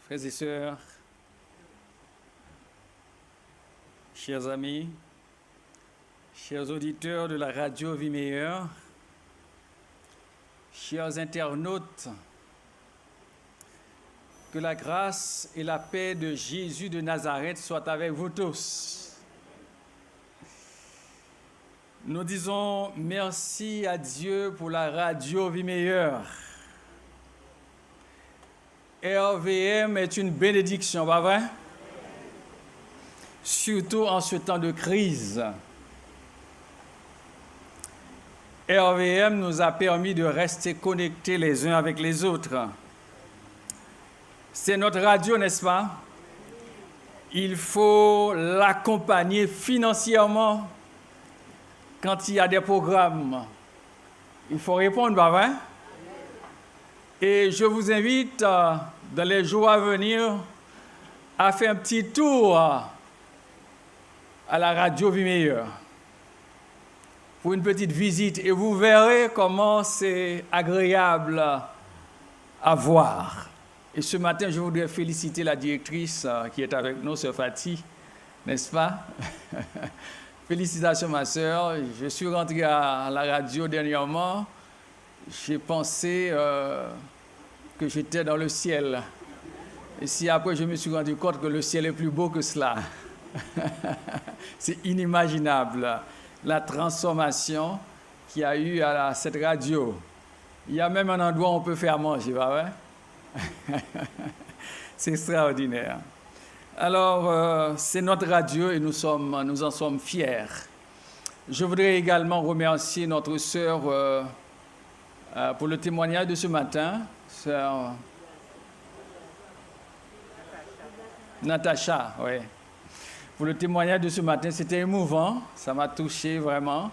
Frères et sœurs, chers amis, chers auditeurs de la radio Vie Meilleure, chers internautes, que la grâce et la paix de Jésus de Nazareth soient avec vous tous. Nous disons merci à Dieu pour la radio Vie Meilleure. RVM est une bénédiction, pas vrai? Surtout en ce temps de crise. RVM nous a permis de rester connectés les uns avec les autres. C'est notre radio, n'est-ce pas? Il faut l'accompagner financièrement quand il y a des programmes. Il faut répondre, pas vrai? Et je vous invite, dans les jours à venir, à faire un petit tour à la radio Vie Meilleure pour une petite visite. Et vous verrez comment c'est agréable à voir. Et ce matin, je voudrais féliciter la directrice qui est avec nous, Sœur Fatih, n'est-ce pas? Félicitations, ma sœur. Je suis rentré à la radio dernièrement. J'ai pensé que j'étais dans le ciel. Et si après, je me suis rendu compte que le ciel est plus beau que cela. C'est inimaginable, la transformation qu'il y a eu à cette radio. Il y a même un endroit où on peut faire manger, pas vrai? C'est extraordinaire. Alors, c'est notre radio et nous en sommes fiers. Je voudrais également remercier notre sœur pour le témoignage de ce matin, sœur Natacha, oui. Pour le témoignage de ce matin, c'était émouvant, ça m'a touché vraiment.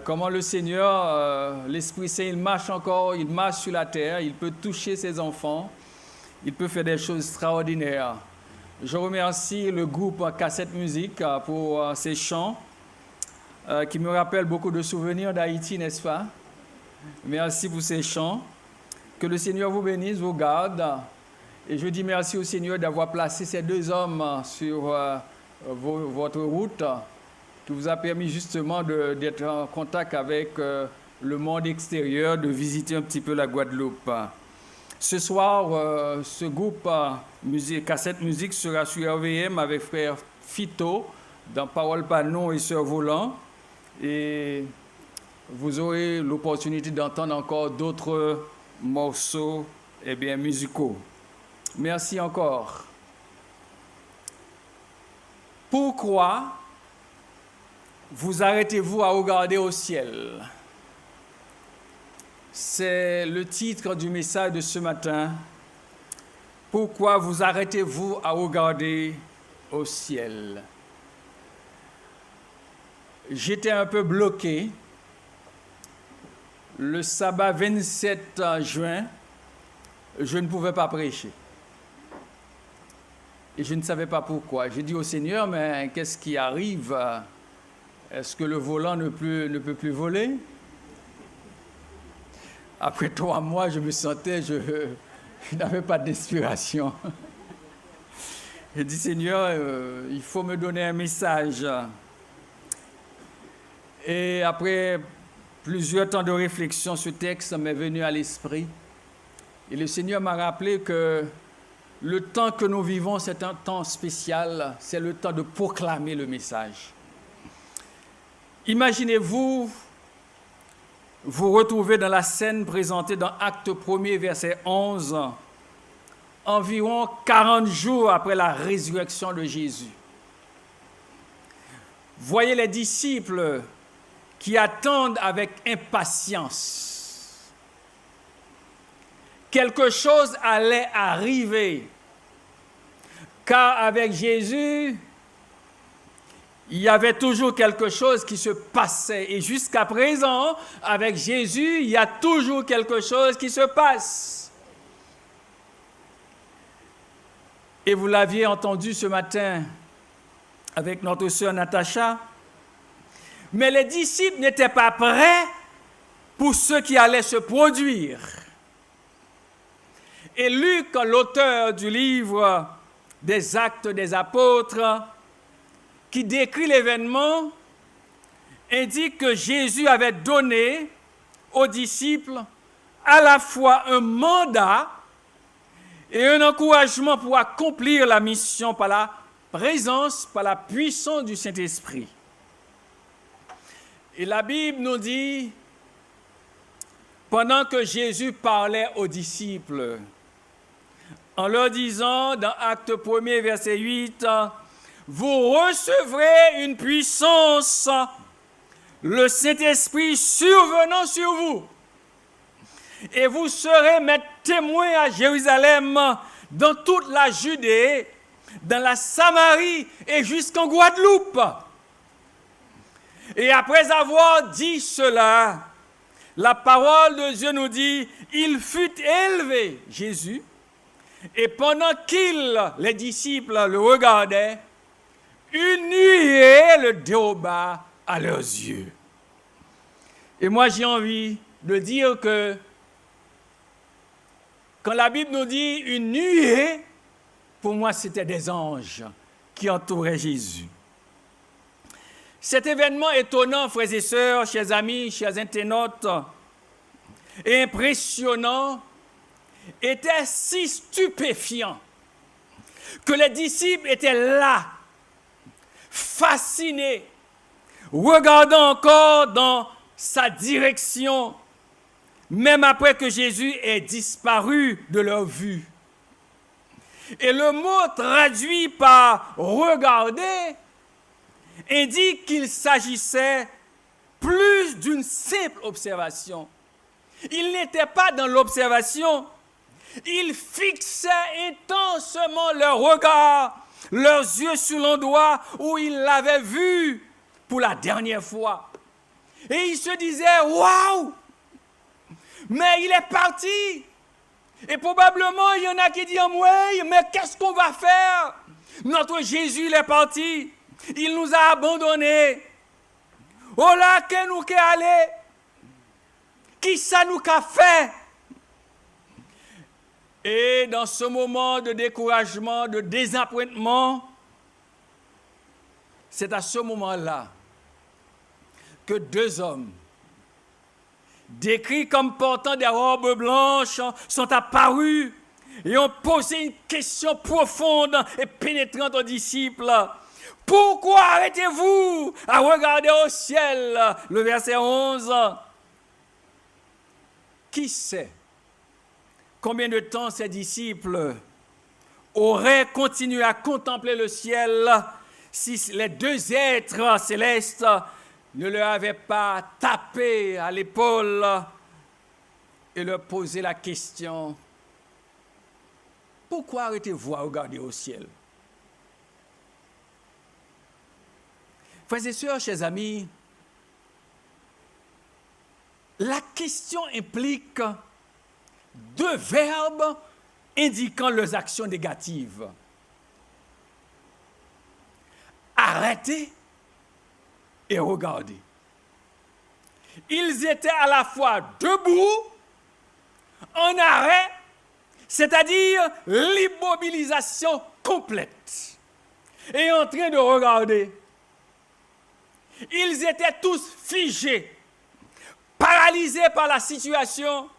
Comment le Seigneur, l'Esprit Saint, il marche encore, il marche sur la terre, il peut toucher ses enfants, il peut faire des choses extraordinaires. Je remercie le groupe Cassette Musique pour ces chants qui me rappellent beaucoup de souvenirs d'Haïti, n'est-ce pas? Merci pour ces chants. Que le Seigneur vous bénisse, vous garde. Et je dis merci au Seigneur d'avoir placé ces deux hommes sur votre route, qui vous a permis justement d'être en contact avec le monde extérieur, de visiter un petit peu la Guadeloupe. Ce soir, ce groupe Cassette Musique sera sur RVM avec frère Fito dans Parole Panon et Sœur Volant. Et vous aurez l'opportunité d'entendre encore d'autres morceaux musicaux. Merci encore. Pourquoi vous arrêtez-vous à regarder au ciel? C'est le titre du message de ce matin. Pourquoi vous arrêtez-vous à regarder au ciel? J'étais un peu bloqué. Le sabbat 27 juin, je ne pouvais pas prêcher. Et je ne savais pas pourquoi. J'ai dit au Seigneur, mais qu'est-ce qui arrive? Est-ce que le volant ne peut plus voler? Après 3 mois, je me sentais, je n'avais pas d'inspiration. J'ai dit, Seigneur, il faut me donner un message. Et après plusieurs temps de réflexion, ce texte m'est venu à l'esprit. Et le Seigneur m'a rappelé que le temps que nous vivons, c'est un temps spécial, c'est le temps de proclamer le message. Imaginez-vous vous retrouver dans la scène présentée dans Acte 1er, verset 11, environ 40 jours après la résurrection de Jésus. Voyez les disciples qui attendent avec impatience. Quelque chose allait arriver, car avec Jésus, il y avait toujours quelque chose qui se passait. Et jusqu'à présent, avec Jésus, il y a toujours quelque chose qui se passe. Et vous l'aviez entendu ce matin avec notre sœur Natacha. Mais les disciples n'étaient pas prêts pour ce qui allait se produire. Et Luc, l'auteur du livre des Actes des Apôtres, qui décrit l'événement, indique que Jésus avait donné aux disciples à la fois un mandat et un encouragement pour accomplir la mission par la présence, par la puissance du Saint-Esprit. Et la Bible nous dit, pendant que Jésus parlait aux disciples, en leur disant dans Acte 1er, verset 8, « Vous recevrez une puissance, le Saint-Esprit survenant sur vous, et vous serez mes témoins à Jérusalem, dans toute la Judée, dans la Samarie et jusqu'en Guadeloupe. » Et après avoir dit cela, la parole de Dieu nous dit, il fut élevé, Jésus, et pendant les disciples le regardaient, une nuée le déroba à leurs yeux. Et moi, j'ai envie de dire que quand la Bible nous dit une nuée, pour moi, c'était des anges qui entouraient Jésus. Cet événement étonnant, frères et sœurs, chers amis, chers internautes, et impressionnant, était si stupéfiant que les disciples étaient là, fascinés, regardant encore dans sa direction, même après que Jésus ait disparu de leur vue. Et le mot traduit par « regarder » indique qu'il s'agissait plus d'une simple observation. Ils n'étaient pas dans l'observation, ils fixaient intensément leur regard, leurs yeux sur l'endroit où ils l'avaient vu pour la dernière fois. Et ils se disaient « Waouh! Mais il est parti !» Et probablement, il y en a qui disent « Oui, mais qu'est-ce qu'on va faire? Notre Jésus, il est parti. Il nous a abandonnés. Oh là, que nous qu'est allé? Qui ça nous qu'a fait? » Et dans ce moment de découragement, de désappointement, c'est à ce moment-là que deux hommes, décrits comme portant des robes blanches, sont apparus et ont posé une question profonde et pénétrante aux disciples. « Pourquoi arrêtez-vous à regarder au ciel ?» Le verset 11. Qui sait combien de temps ces disciples auraient continué à contempler le ciel si les deux êtres célestes ne leur avaient pas tapé à l'épaule et leur posé la question « Pourquoi arrêtez-vous à regarder au ciel ?» Frères et sœurs, chers amis, la question implique deux verbes indiquant leurs actions négatives. Arrêter et regarder. Ils étaient à la fois debout, en arrêt, c'est-à-dire l'immobilisation complète, et en train de regarder. Ils étaient tous figés, paralysés par la situation.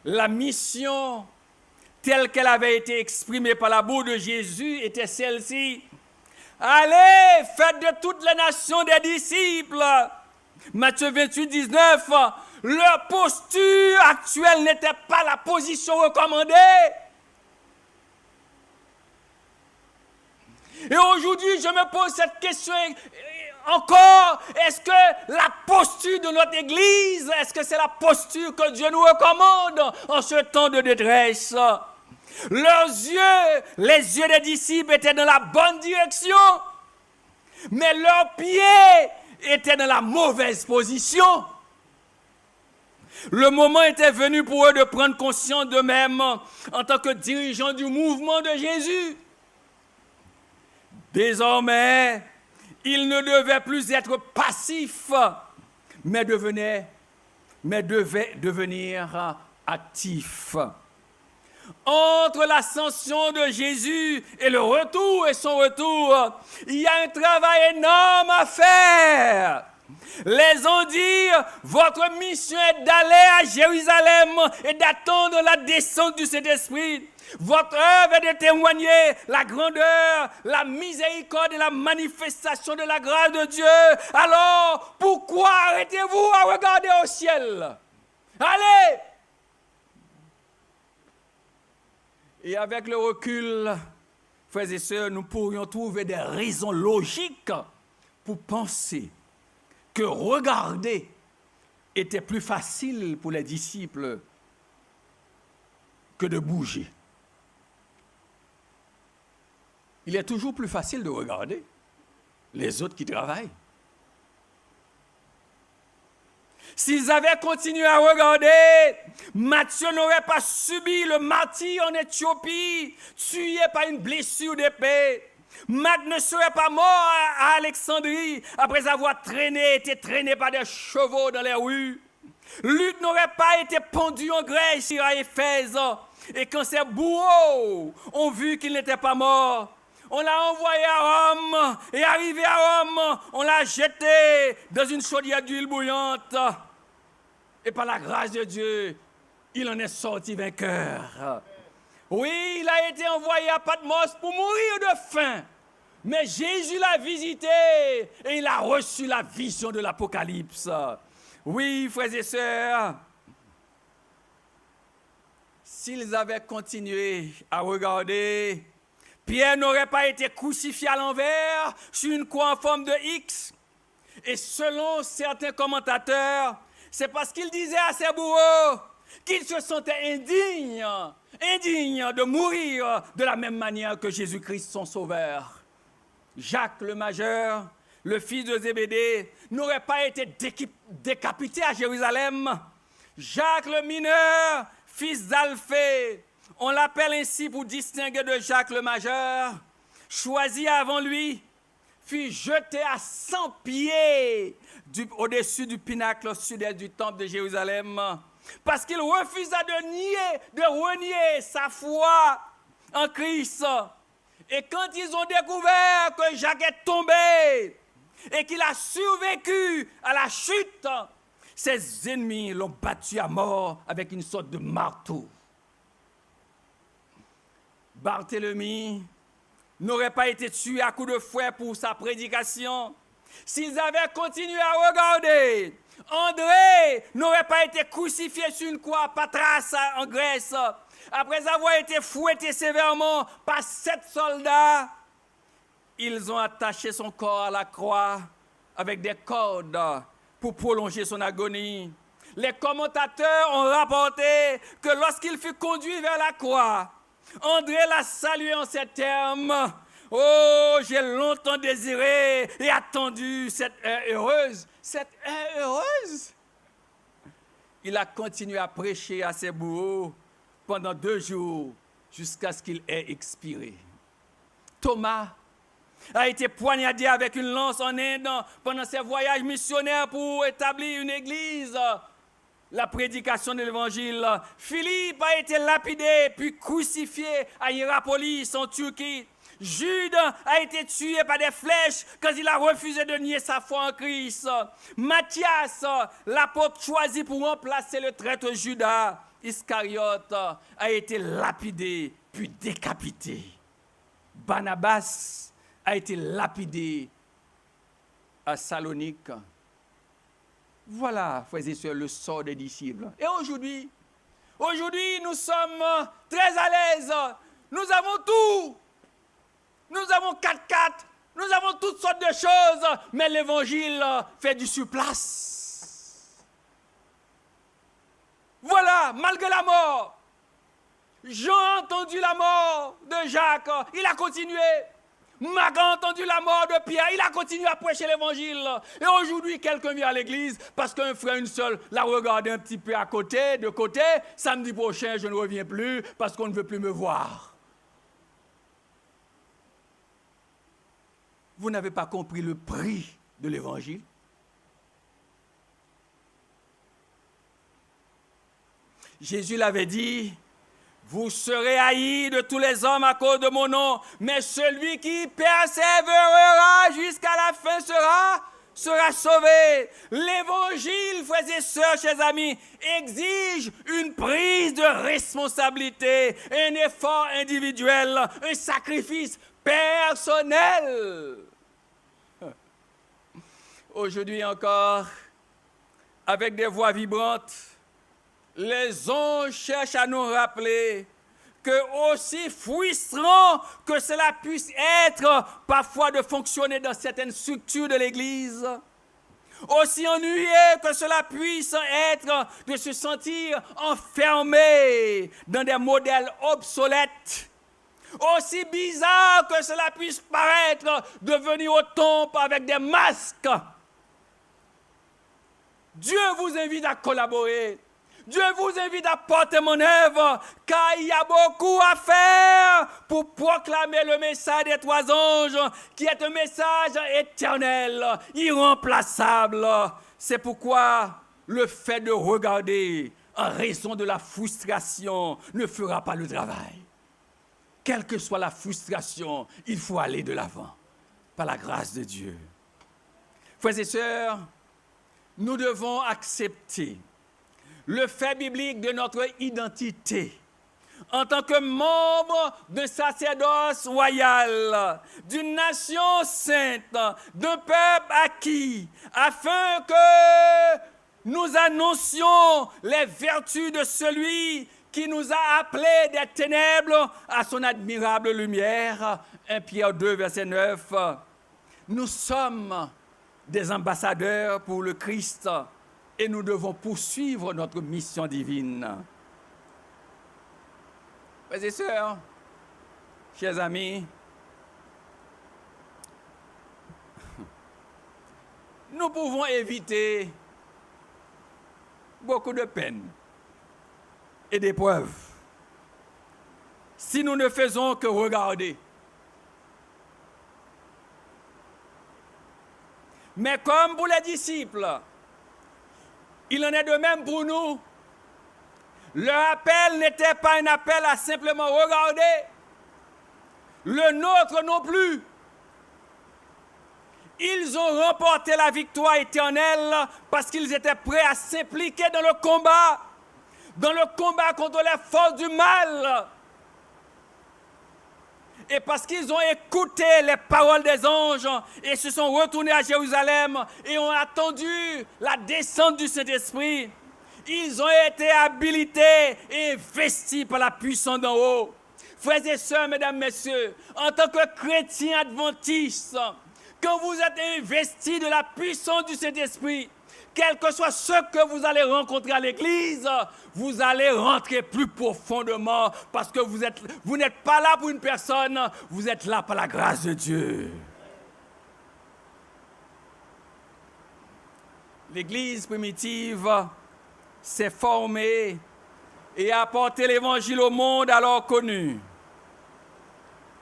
La mission, telle qu'elle avait été exprimée par la bouche de Jésus, était celle-ci. Allez, faites de toutes les nations des disciples. Matthieu 28, 19. Leur posture actuelle n'était pas la position recommandée. Et aujourd'hui, je me pose cette question encore. Est-ce que la posture de notre Église, est-ce que c'est la posture que Dieu nous recommande en ce temps de détresse? Leurs yeux, les yeux des disciples étaient dans la bonne direction, mais leurs pieds étaient dans la mauvaise position. Le moment était venu pour eux de prendre conscience d'eux-mêmes en tant que dirigeants du mouvement de Jésus. Désormais, ils ne devaient plus être passifs, mais devaient devenir actifs. Entre l'ascension de Jésus et le retour et son retour, il y a un travail énorme à faire. Les ont dit, votre mission est d'aller à Jérusalem et d'attendre la descente du Saint-Esprit. Votre œuvre est de témoigner la grandeur, la miséricorde et la manifestation de la grâce de Dieu. Alors, pourquoi arrêtez-vous à regarder au ciel? Allez! Et avec le recul, frères et sœurs, nous pourrions trouver des raisons logiques pour penser que regarder était plus facile pour les disciples que de bouger. Il est toujours plus facile de regarder les autres qui travaillent. S'ils avaient continué à regarder, Matthieu n'aurait pas subi le martyre en Éthiopie, tué par une blessure d'épée. Marc ne serait pas mort à Alexandrie après avoir été traîné par des chevaux dans les rues. Luc n'aurait pas été pendu en Grèce à Éphèse. Et quand ses bourreaux ont vu qu'il n'était pas mort, on l'a envoyé à Rome, et arrivé à Rome, on l'a jeté dans une chaudière d'huile bouillante. Et par la grâce de Dieu, il en est sorti vainqueur. Oui, il a été envoyé à Patmos pour mourir de faim. Mais Jésus l'a visité et il a reçu la vision de l'Apocalypse. Oui, frères et sœurs, s'ils avaient continué à regarder, Pierre n'aurait pas été crucifié à l'envers sur une croix en forme de X. Et selon certains commentateurs, c'est parce qu'il disait à ses bourreaux qu'il se sentait indigne de mourir de la même manière que Jésus-Christ, son sauveur. Jacques le majeur, le fils de Zébédée, n'aurait pas été décapité à Jérusalem. Jacques le mineur, fils d'Alphée, on l'appelle ainsi pour distinguer de Jacques le majeur, choisi avant lui, fut jeté à 100 pieds au-dessus du pinacle au sud-est du temple de Jérusalem, parce qu'il refusa de renier sa foi en Christ. Et quand ils ont découvert que Jacques est tombé et qu'il a survécu à la chute, ses ennemis l'ont battu à mort avec une sorte de marteau. Barthélemy n'aurait pas été tué à coups de fouet pour sa prédication. S'ils avaient continué à regarder, André n'aurait pas été crucifié sur une croix à Patras en Grèce. Après avoir été fouetté sévèrement par 7 soldats, ils ont attaché son corps à la croix avec des cordes pour prolonger son agonie. Les commentateurs ont rapporté que lorsqu'il fut conduit vers la croix, André l'a salué en ces termes: « Oh, j'ai longtemps désiré et attendu cette heure heureuse. » Cette heure heureuse? Il a continué à prêcher à ses bourreaux pendant 2 jours jusqu'à ce qu'il ait expiré. Thomas a été poignardé avec une lance en Inde pendant ses voyages missionnaires pour établir une église. La prédication de l'évangile. Philippe a été lapidé puis crucifié à Hiérapolis en Turquie. Jude a été tué par des flèches quand il a refusé de nier sa foi en Christ. Matthias, l'apôtre choisi pour remplacer le traître Judas Iscariote, a été lapidé puis décapité. Barnabas a été lapidé à Salonique. Voilà, frères et sœurs, le sort des disciples. Et aujourd'hui, nous sommes très à l'aise. Nous avons tout. Nous avons 4x4. Nous avons toutes sortes de choses. Mais l'évangile fait du surplace. Voilà, malgré la mort. Jean a entendu la mort de Jacques. Il a continué. Marc a entendu la mort de Pierre, il a continué à prêcher l'évangile. Et aujourd'hui, quelqu'un vient à l'église parce qu'un frère, une seule, l'a regardé un petit peu de côté. Samedi prochain, je ne reviens plus parce qu'on ne veut plus me voir. Vous n'avez pas compris le prix de l'évangile? Jésus l'avait dit: Vous serez haïs de tous les hommes à cause de mon nom, mais celui qui persévérera jusqu'à la fin sera sauvé. L'évangile, frères et sœurs, chers amis, exige une prise de responsabilité, un effort individuel, un sacrifice personnel. Aujourd'hui encore, avec des voix vibrantes, les anges cherchent à nous rappeler que aussi frustrant que cela puisse être parfois de fonctionner dans certaines structures de l'Église, aussi ennuyeux que cela puisse être de se sentir enfermé dans des modèles obsolètes, aussi bizarre que cela puisse paraître de venir au temple avec des masques, Dieu vous invite à collaborer. Dieu vous invite à porter mon œuvre, car il y a beaucoup à faire pour proclamer le message des trois anges, qui est un message éternel, irremplaçable. C'est pourquoi le fait de regarder en raison de la frustration ne fera pas le travail. Quelle que soit la frustration, il faut aller de l'avant, par la grâce de Dieu. Frères et sœurs, nous devons accepter le fait biblique de notre identité en tant que membre d'un sacerdoce royal, d'une nation sainte, d'un peuple acquis, afin que nous annoncions les vertus de celui qui nous a appelés des ténèbres à son admirable lumière. 1 Pierre 2, verset 9. Nous sommes des ambassadeurs pour le Christ et nous devons poursuivre notre mission divine. Frères et sœurs, chers amis, nous pouvons éviter beaucoup de peines et d'épreuves si nous ne faisons que regarder. Mais comme pour les disciples, il en est de même pour nous. Leur appel n'était pas un appel à simplement regarder. Le nôtre non plus. Ils ont remporté la victoire éternelle parce qu'ils étaient prêts à s'impliquer dans le combat contre les forces du mal. Et parce qu'ils ont écouté les paroles des anges et se sont retournés à Jérusalem et ont attendu la descente du Saint-Esprit, ils ont été habilités et investis par la puissance d'en haut. Frères et sœurs, mesdames, messieurs, en tant que chrétiens adventistes, quand vous êtes investis de la puissance du Saint-Esprit, quel que soit ce que vous allez rencontrer à l'église, vous allez rentrer plus profondément parce que vous n'êtes pas là pour une personne, vous êtes là par la grâce de Dieu. L'église primitive s'est formée et a apporté l'évangile au monde alors connu.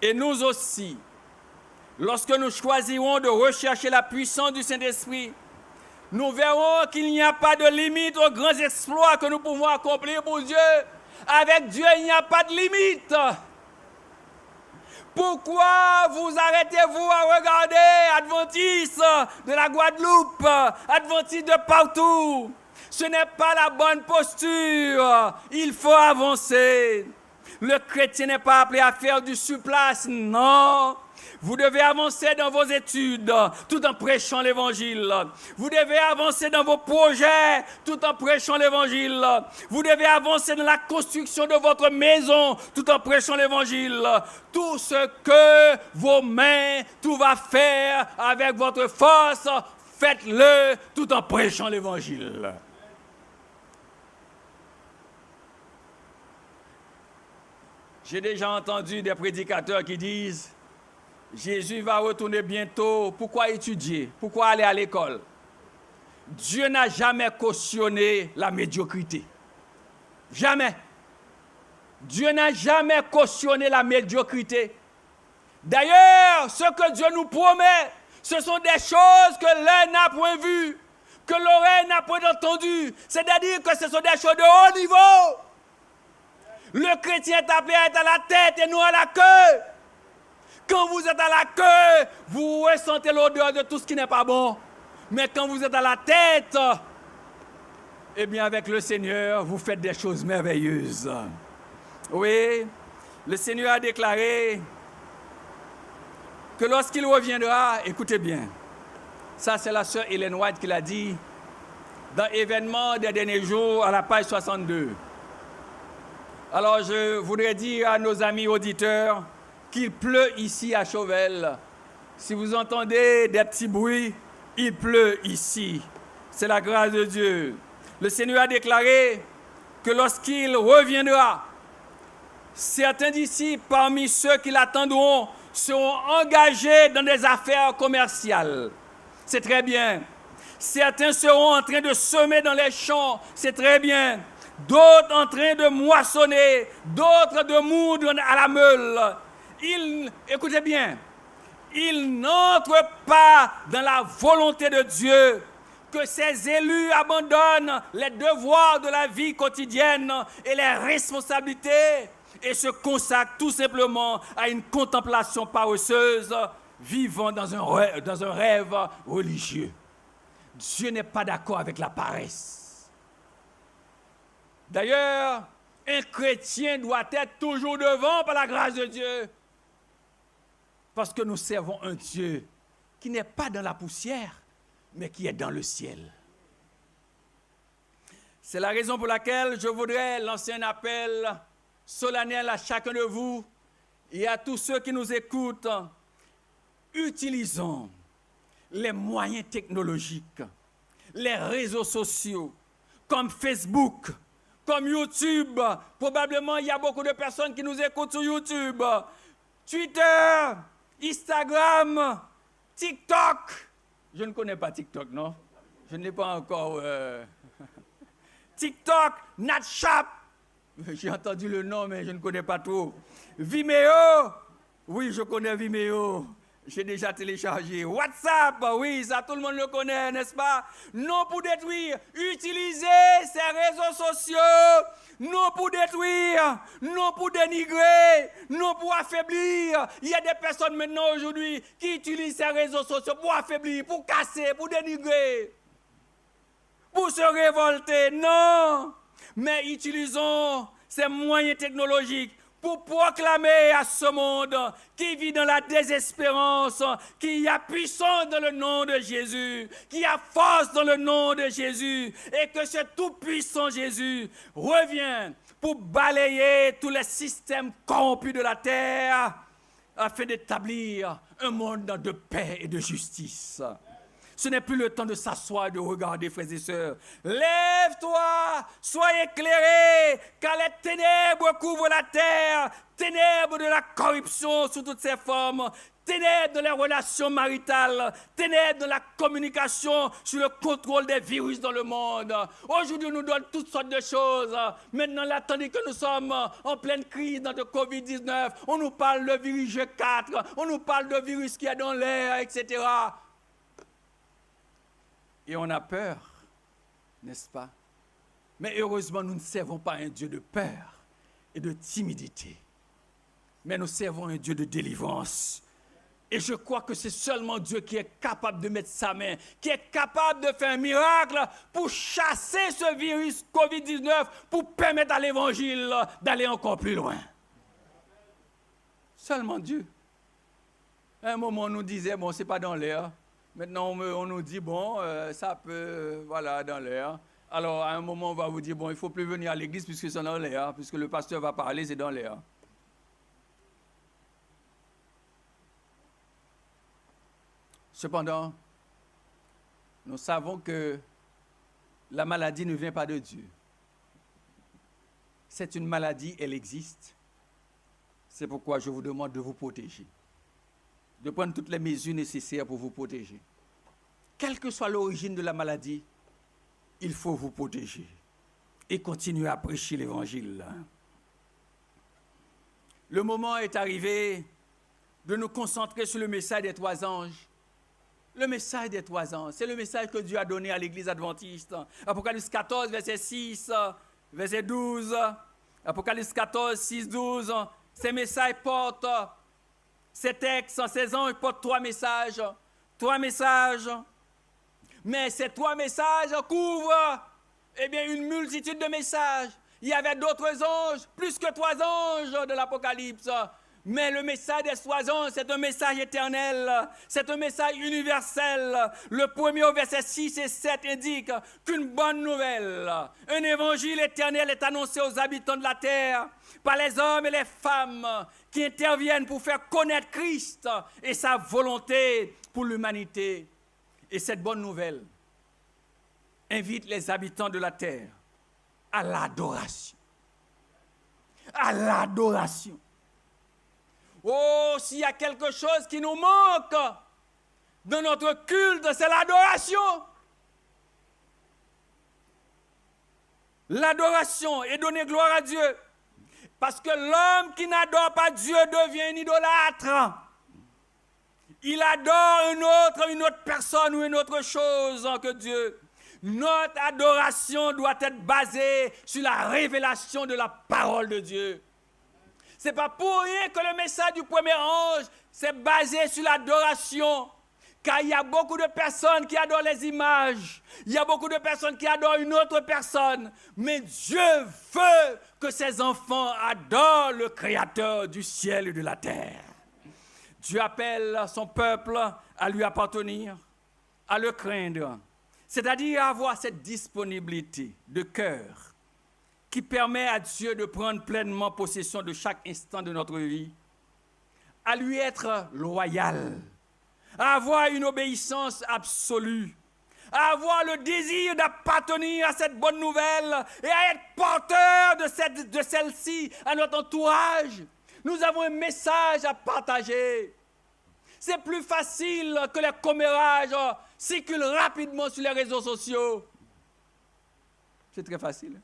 Et nous aussi, lorsque nous choisirons de rechercher la puissance du Saint-Esprit, nous verrons qu'il n'y a pas de limite aux grands exploits que nous pouvons accomplir pour Dieu. Avec Dieu, il n'y a pas de limite. Pourquoi vous arrêtez-vous à regarder adventistes de la Guadeloupe, adventistes de partout? Ce n'est pas la bonne posture. Il faut avancer. Le chrétien n'est pas appelé à faire du surplace, non. Vous devez avancer dans vos études tout en prêchant l'évangile. Vous devez avancer dans vos projets tout en prêchant l'évangile. Vous devez avancer dans la construction de votre maison tout en prêchant l'évangile. Tout ce que vos mains va faire avec votre force, faites-le tout en prêchant l'évangile. J'ai déjà entendu des prédicateurs qui disent Jésus va retourner bientôt. Pourquoi étudier? Pourquoi aller à l'école? Dieu n'a jamais cautionné la médiocrité. Jamais. Dieu n'a jamais cautionné la médiocrité. D'ailleurs, ce que Dieu nous promet, ce sont des choses que l'œil n'a point vues, que l'oreille n'a point entendues. C'est-à-dire que ce sont des choses de haut niveau. Le chrétien est appelé à être à la tête et non à la queue. Quand vous êtes à la queue, vous ressentez l'odeur de tout ce qui n'est pas bon. Mais quand vous êtes à la tête, eh bien avec le Seigneur, vous faites des choses merveilleuses. Oui, le Seigneur a déclaré que lorsqu'il reviendra, écoutez bien, ça c'est la sœur Ellen White qui l'a dit dans Événements des derniers jours à la page 62. Alors je voudrais dire à nos amis auditeurs qu'il pleut ici à Chauvel. Si vous entendez des petits bruits, il pleut ici. C'est la grâce de Dieu. Le Seigneur a déclaré que lorsqu'il reviendra, certains d'ici, parmi ceux qui l'attendront, seront engagés dans des affaires commerciales. C'est très bien. Certains seront en train de semer dans les champs. C'est très bien. D'autres en train de moissonner. D'autres de moudre à la meule. Écoutez bien, ils n'entrent pas dans la volonté de Dieu. Que ces élus abandonnent les devoirs de la vie quotidienne et les responsabilités et se consacrent tout simplement à une contemplation paresseuse, vivant dans un rêve religieux. Dieu n'est pas d'accord avec la paresse. D'ailleurs, un chrétien doit être toujours devant par la grâce de Dieu. Parce que nous servons un Dieu qui n'est pas dans la poussière, mais qui est dans le ciel. C'est la raison pour laquelle je voudrais lancer un appel solennel à chacun de vous et à tous ceux qui nous écoutent. Utilisons les moyens technologiques, les réseaux sociaux, comme Facebook, comme YouTube. Probablement, il y a beaucoup de personnes qui nous écoutent sur YouTube, Twitter, Instagram, TikTok. Je ne connais pas TikTok, non? Je n'ai pas encore... TikTok, Natchap. J'ai entendu le nom, mais je ne connais pas trop. Vimeo. Oui, je connais Vimeo. J'ai déjà téléchargé. WhatsApp, oui, ça tout le monde le connaît, n'est-ce pas? Non pour détruire. Utilisez ces réseaux sociaux. Non pour détruire. Non pour dénigrer. Non pour affaiblir. Il y a des personnes maintenant aujourd'hui qui utilisent ces réseaux sociaux pour affaiblir, pour casser, pour dénigrer, pour se révolter. Non. Mais utilisons ces moyens technologiques pour proclamer à ce monde qui vit dans la désespérance qu'il y a puissance dans le nom de Jésus, qu'il y a force dans le nom de Jésus, et que ce tout-puissant Jésus revient pour balayer tous les systèmes corrompus de la terre afin d'établir un monde de paix et de justice. Ce n'est plus le temps de s'asseoir et de regarder, frères et sœurs. Lève-toi, sois éclairé, car les ténèbres couvrent la terre, ténèbres de la corruption sous toutes ses formes, ténèbres de les relations maritales, ténèbres de la communication sur le contrôle des virus dans le monde. Aujourd'hui, on nous donne toutes sortes de choses. Maintenant, là, tandis que nous sommes en pleine crise de Covid-19, on nous parle de virus G4, on nous parle de virus qui est dans l'air, etc. Et on a peur, n'est-ce pas? Mais heureusement, nous ne servons pas un Dieu de peur et de timidité, mais nous servons un Dieu de délivrance. Et je crois que c'est seulement Dieu qui est capable de mettre sa main, qui est capable de faire un miracle pour chasser ce virus Covid-19, pour permettre à l'Évangile d'aller encore plus loin. Seulement Dieu. À un moment, on nous disait, bon, c'est pas dans l'air. Maintenant, on nous dit, bon, ça peut, voilà, dans l'air. Alors, à un moment, on va vous dire, bon, il ne faut plus venir à l'église puisque c'est dans l'air, puisque le pasteur va parler, c'est dans l'air. Cependant, nous savons que la maladie ne vient pas de Dieu. C'est une maladie, elle existe. C'est pourquoi je vous demande de vous protéger, de prendre toutes les mesures nécessaires pour vous protéger. Quelle que soit l'origine de la maladie, il faut vous protéger et continuer à prêcher l'Évangile. Le moment est arrivé de nous concentrer sur le message des 3 anges. Le message des 3 anges, c'est le message que Dieu a donné à l'Église adventiste. Apocalypse 14, verset 6, verset 12, Apocalypse 14, 6, 12, ces messages portent, ces textes, ces anges portent 3 messages. 3 messages. Mais ces 3 messages couvrent une multitude de messages. Il y avait d'autres anges, plus que 3 anges de l'Apocalypse. Mais le message des 3 anges, c'est un message éternel, c'est un message universel. Le premier au verset 6 et 7 indique qu'une bonne nouvelle, un évangile éternel est annoncé aux habitants de la terre par les hommes et les femmes qui interviennent pour faire connaître Christ et sa volonté pour l'humanité. Et cette bonne nouvelle invite les habitants de la terre à l'adoration. À l'adoration. Oh, s'il y a quelque chose qui nous manque dans notre culte, c'est l'adoration. L'adoration et donner gloire à Dieu. Parce que l'homme qui n'adore pas Dieu devient un idolâtre. Il adore une autre personne ou une autre chose que Dieu. Notre adoration doit être basée sur la révélation de la parole de Dieu. Ce n'est pas pour rien que le message du premier ange s'est basé sur l'adoration. Car il y a beaucoup de personnes qui adorent les images. Il y a beaucoup de personnes qui adorent une autre personne. Mais Dieu veut que ses enfants adorent le Créateur du ciel et de la terre. Dieu appelle son peuple à lui appartenir, à le craindre. C'est-à-dire à avoir cette disponibilité de cœur qui permet à Dieu de prendre pleinement possession de chaque instant de notre vie, à lui être loyal, à avoir une obéissance absolue, à avoir le désir d'appartenir à cette bonne nouvelle et à être porteur de celle-ci à notre entourage. Nous avons un message à partager. C'est plus facile que les commérages circulent rapidement sur les réseaux sociaux. C'est très facile.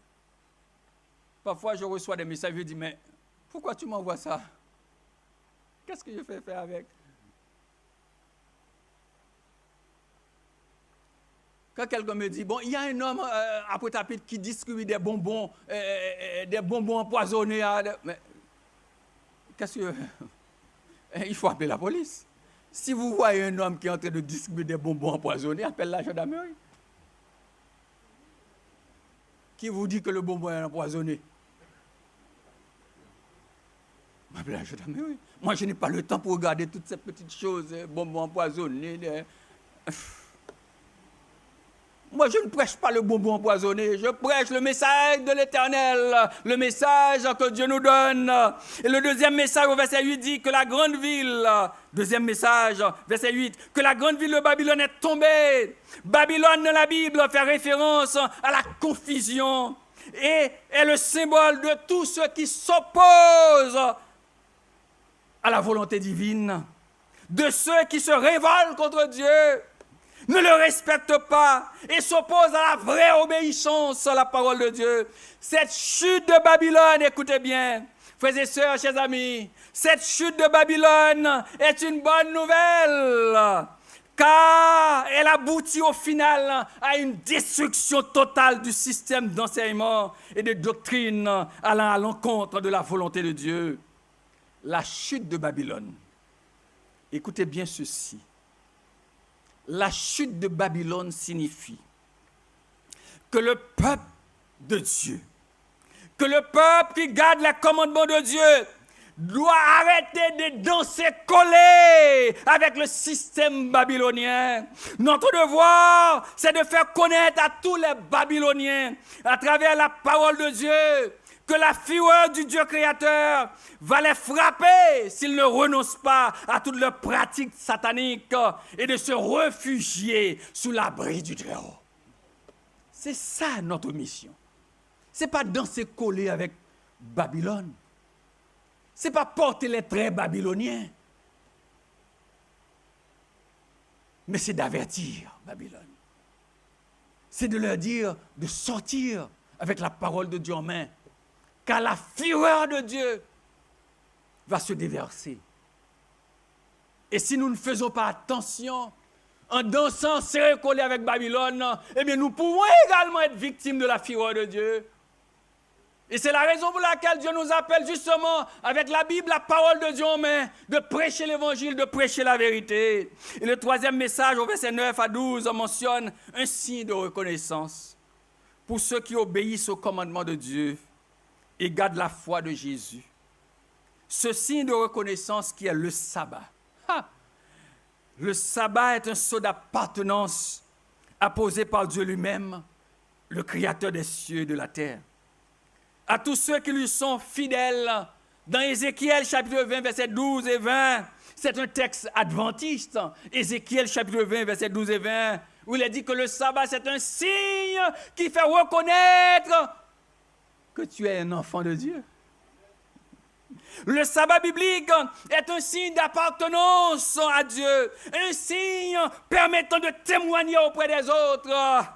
Parfois, je reçois des messages, je dis, mais pourquoi tu m'envoies ça? Qu'est-ce que je fais faire avec? Quand quelqu'un me dit, bon, il y a un homme à Pointe-à-Pitre qui distribue des bonbons empoisonnés. Mais qu'est-ce que... Il faut appeler la police. Si vous voyez un homme qui est en train de distribuer des bonbons empoisonnés, appelle la gendarmerie. Qui vous dit que le bonbon est empoisonné? Appelle la gendarmerie. Moi, je n'ai pas le temps pour regarder toutes ces petites choses, bonbons empoisonnés. Moi, je ne prêche pas le bonbon empoisonné, je prêche le message de l'Éternel, le message que Dieu nous donne. Et le deuxième message au verset 8 dit que la grande ville, deuxième message, verset 8, que la grande ville de Babylone est tombée. Babylone dans la Bible fait référence à la confusion et est le symbole de tous ceux qui s'opposent à la volonté divine, de ceux qui se révoltent contre Dieu, ne le respectent pas et s'opposent à la vraie obéissance à la parole de Dieu. Cette chute de Babylone, écoutez bien, frères et sœurs, chers amis, cette chute de Babylone est une bonne nouvelle, car elle aboutit au final à une destruction totale du système d'enseignement et de doctrine allant à l'encontre de la volonté de Dieu. La chute de Babylone, écoutez bien ceci. La chute de Babylone signifie que le peuple de Dieu, que le peuple qui garde les commandements de Dieu doit arrêter de danser collé avec le système babylonien. Notre devoir, c'est de faire connaître à tous les Babyloniens, à travers la parole de Dieu, que la fureur du Dieu créateur va les frapper s'ils ne renoncent pas à toutes leurs pratiques sataniques et de se réfugier sous l'abri du Très-Haut. C'est ça notre mission. Ce n'est pas danser collé avec Babylone. Ce n'est pas porter les traits babyloniens. Mais c'est d'avertir Babylone. C'est de leur dire de sortir avec la parole de Dieu en main. Car la fureur de Dieu va se déverser. Et si nous ne faisons pas attention, en dansant serré collé avec Babylone, eh bien nous pouvons également être victimes de la fureur de Dieu. Et c'est la raison pour laquelle Dieu nous appelle justement, avec la Bible, la parole de Dieu en main, de prêcher l'évangile, de prêcher la vérité. Et le troisième message, au verset 9 à 12, mentionne un signe de reconnaissance pour ceux qui obéissent au commandement de Dieu et gardent la foi de Jésus. Ce signe de reconnaissance qui est le sabbat. Le sabbat est un sceau d'appartenance apposé par Dieu lui-même, le Créateur des cieux et de la terre. À tous ceux qui lui sont fidèles, dans Ézéchiel chapitre 20, versets 12 et 20, c'est un texte adventiste, Ézéchiel chapitre 20, versets 12 et 20, où il est dit que le sabbat c'est un signe qui fait reconnaître que tu es un enfant de Dieu. Le sabbat biblique est un signe d'appartenance à Dieu, un signe permettant de témoigner auprès des autres,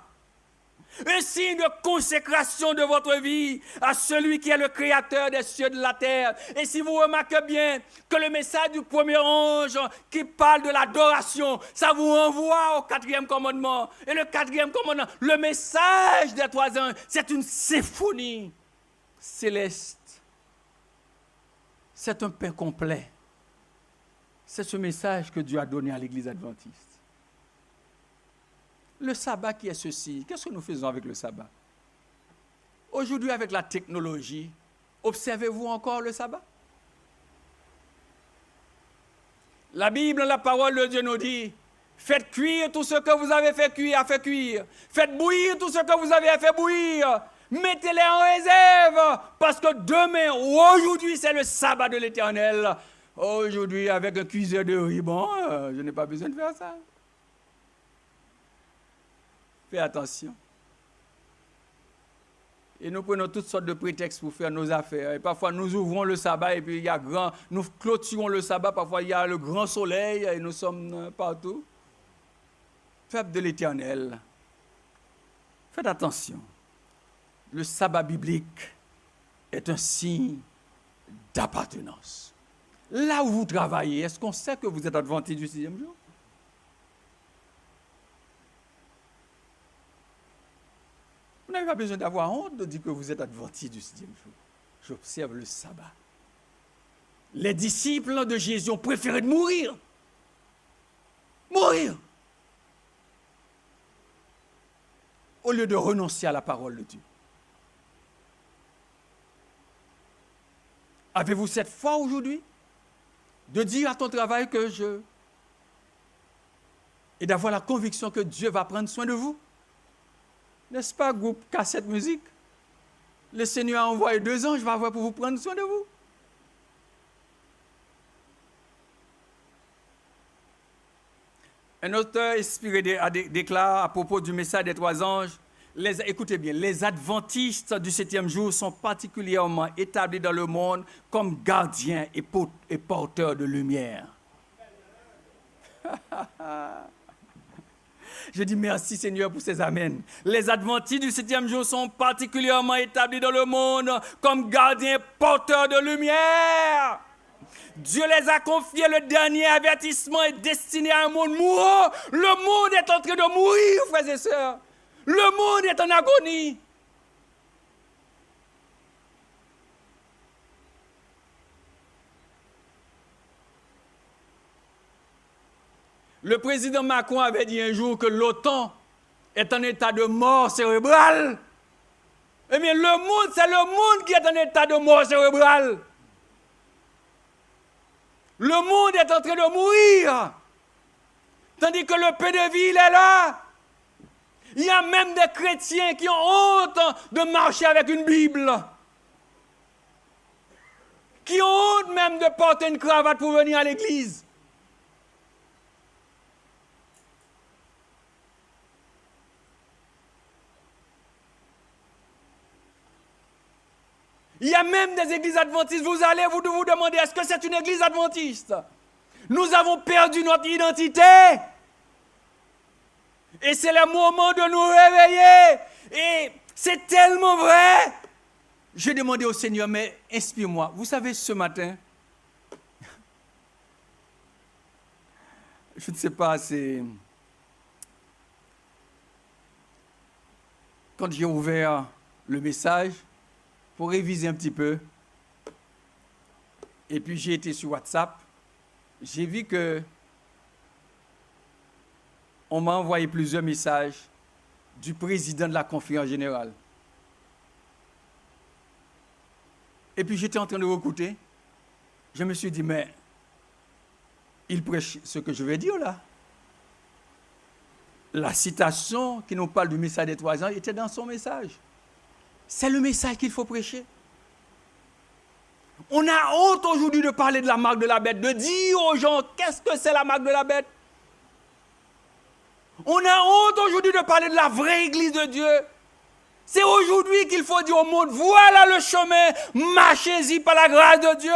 un signe de consécration de votre vie à celui qui est le Créateur des cieux et de la terre. Et si vous remarquez bien que le message du premier ange qui parle de l'adoration, ça vous renvoie au quatrième commandement. Et le quatrième commandement, le message des trois anges, c'est une symphonie céleste. C'est un pain complet. C'est ce message que Dieu a donné à l'Église adventiste. Le sabbat qui est ceci, qu'est-ce que nous faisons avec le sabbat? Aujourd'hui, avec la technologie, observez-vous encore le sabbat? La Bible, la parole de Dieu nous dit, faites cuire tout ce que vous avez fait cuire. Faites bouillir tout ce que vous avez fait bouillir. Mettez-les en réserve, parce que demain ou aujourd'hui, c'est le sabbat de l'Éternel. Aujourd'hui, avec un cuiseur de riz, bon, je n'ai pas besoin de faire ça. Fais attention. Et nous prenons toutes sortes de prétextes pour faire nos affaires. Et parfois, nous ouvrons le sabbat et puis nous clôturons le sabbat. Parfois, il y a le grand soleil et nous sommes partout. Peuple de l'Éternel, faites attention. Le sabbat biblique est un signe d'appartenance. Là où vous travaillez, est-ce qu'on sait que vous êtes adventiste du 6e jour? Vous n'avez pas besoin d'avoir honte de dire que vous êtes adventiste du 6e jour. J'observe le sabbat. Les disciples de Jésus ont préféré de mourir. Mourir. Au lieu de renoncer à la parole de Dieu. Avez-vous cette foi aujourd'hui de dire à ton travail que et d'avoir la conviction que Dieu va prendre soin de vous? N'est-ce pas, groupe Cassette Musique? Le Seigneur a envoyé 2 anges, va avoir pour vous prendre soin de vous. Un auteur inspiré déclare à propos du message des 3 anges, écoutez bien, les adventistes du 7e jour sont particulièrement établis dans le monde comme gardiens et porteurs de lumière. Je dis merci Seigneur pour ces amens. Les adventistes du 7e jour sont particulièrement établis dans le monde comme gardiens et porteurs de lumière. Dieu les a confiés, le dernier avertissement est destiné à un monde mourant. Le monde est en train de mourir, frères et sœurs. Le monde est en agonie. Le président Macron avait dit un jour que l'OTAN est en état de mort cérébrale. Eh bien, le monde, c'est le monde qui est en état de mort cérébrale. Le monde est en train de mourir. Tandis que le pain de vie, il est là. Il y a même des chrétiens qui ont honte de marcher avec une Bible. Qui ont honte même de porter une cravate pour venir à l'église. Il y a même des églises adventistes. Vous allez vous demander, est-ce que c'est une église adventiste? Nous avons perdu notre identité. Et c'est le moment de nous réveiller. Et c'est tellement vrai. J'ai demandé au Seigneur, mais inspire-moi. Vous savez, ce matin, je ne sais pas, c'est... Quand j'ai ouvert le message, pour réviser un petit peu. Et puis j'ai été sur WhatsApp. J'ai vu que on m'a envoyé plusieurs messages du président de la conférence générale. Et puis j'étais en train de l'écouter. Je me suis dit, mais il prêche ce que je vais dire là. La citation qui nous parle du message des 3 ans était dans son message. C'est le message qu'il faut prêcher. On a honte aujourd'hui de parler de la marque de la bête, de dire aux gens qu'est-ce que c'est la marque de la bête. On a honte aujourd'hui de parler de la vraie Église de Dieu. C'est aujourd'hui qu'il faut dire au monde, voilà le chemin, marchez-y par la grâce de Dieu.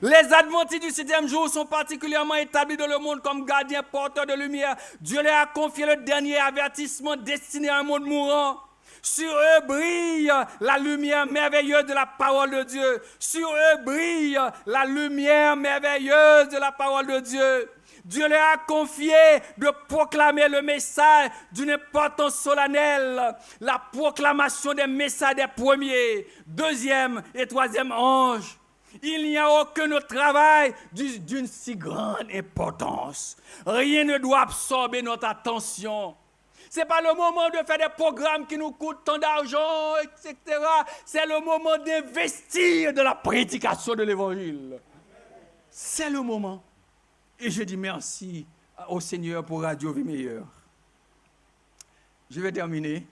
Les adventistes du 7e jour sont particulièrement établis dans le monde comme gardiens porteurs de lumière. Dieu leur a confié le dernier avertissement destiné à un monde mourant. Sur eux brille la lumière merveilleuse de la parole de Dieu. Sur eux brille la lumière merveilleuse de la parole de Dieu. Dieu leur a confié de proclamer le message d'une importance solennelle, la proclamation des messages des premiers, 2e et 3e anges. Il n'y a aucun autre travail d'une si grande importance. Rien ne doit absorber notre attention. Ce n'est pas le moment de faire des programmes qui nous coûtent tant d'argent, etc. C'est le moment d'investir de la prédication de l'Évangile. C'est le moment. Et je dis merci au Seigneur pour Radio Vie Meilleure. Je vais terminer.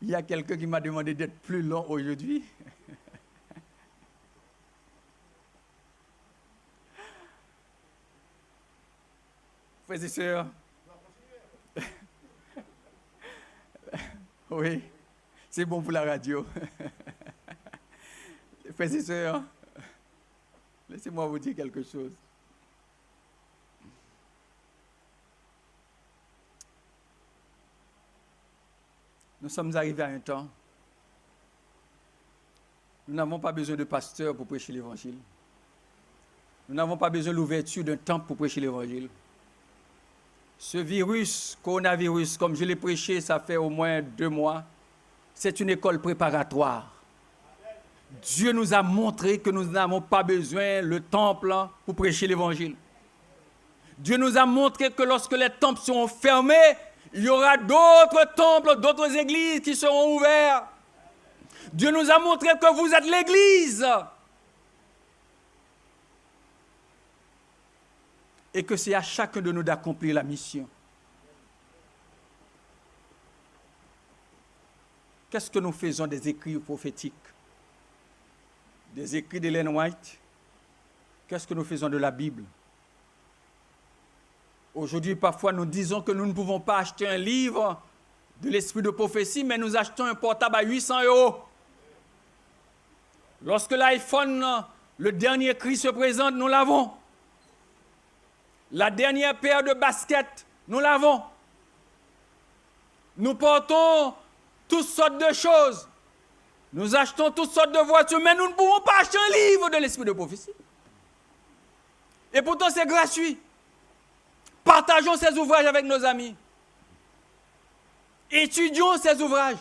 Il y a quelqu'un qui m'a demandé d'être plus long aujourd'hui. Frères et sœurs. Oui, c'est bon pour la radio. Frères et sœurs. Laissez-moi vous dire quelque chose. Nous sommes arrivés à un temps. Nous n'avons pas besoin de pasteurs pour prêcher l'Évangile. Nous n'avons pas besoin de l'ouverture d'un temple pour prêcher l'Évangile. Ce virus, coronavirus, comme je l'ai prêché, ça fait au moins 2 mois, c'est une école préparatoire. Dieu nous a montré que nous n'avons pas besoin le temple pour prêcher l'Évangile. Dieu nous a montré que lorsque les temples seront fermés, il y aura d'autres temples, d'autres églises qui seront ouvertes. Dieu nous a montré que vous êtes l'Église. Et que c'est à chacun de nous d'accomplir la mission. Qu'est-ce que nous faisons des écrits prophétiques? Des écrits d'Ellen White? Qu'est-ce que nous faisons de la Bible? Aujourd'hui, parfois, nous disons que nous ne pouvons pas acheter un livre de l'esprit de prophétie, mais nous achetons un portable à 800 €. Lorsque l'iPhone, le dernier cri se présente, nous l'avons. La dernière paire de baskets, nous l'avons. Nous portons toutes sortes de choses. Nous achetons toutes sortes de voitures, mais nous ne pouvons pas acheter un livre de l'esprit de prophétie. Et pourtant, c'est gratuit. Partageons ces ouvrages avec nos amis. Étudions ces ouvrages.